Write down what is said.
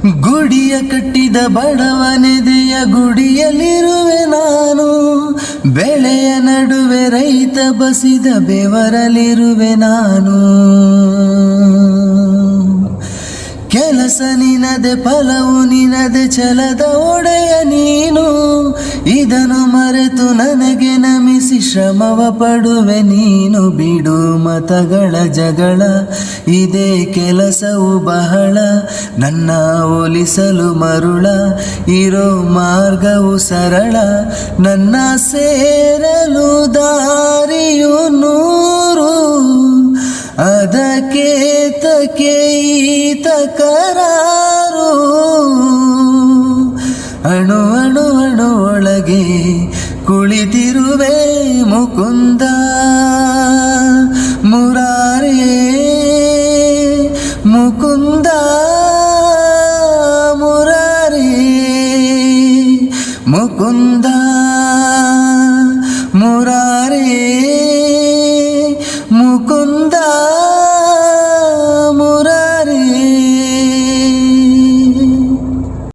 ಗುಡಿಯ ಕಟ್ಟಿದ ಬಡವನೆದೆಯ ಗುಡಿಯಲ್ಲಿರುವೆ ನಾನು, ಬೆಳೆಯ ನಡುವೆ ರೈತ ಬಸಿದ ಬೆವರಲಿರುವೆ ನಾನು. ಕೆಲಸ ನಿನದೆ ಫಲವು ನಿನದೆ ಛಲದ ಒಡೆಯ ನೀನು, ಇದನ್ನು ಮರೆತು ನನಗೆ ನಮಿಸಿ ಶ್ರಮವ ಪಡುವೆ ನೀನು. ಬಿಡು ಮತಗಳ ಜಗಳ, ಇದೇ ಕೆಲಸವು ಬಹಳ, ನನ್ನ ಒಲಿಸಲು ಮರುಳ, ಇರೋ ಮಾರ್ಗವು ಸರಳ. ನನ್ನ ಸೇರಲು ದಾರಿಯು ನೂರು, ಅದಕ್ಕೆ ತಕೆ ತಕರಾರು. ಅಣು ಅಣು ಅಣು ಒಳಗೆ ಕುಳಿತಿರುವೆ ಮುಕುಂದ ಮುರಾರೇ ಮುಕುಂದ ಮುರಾರೇ ಮುಕುಂದ ಮುರಾರೇ.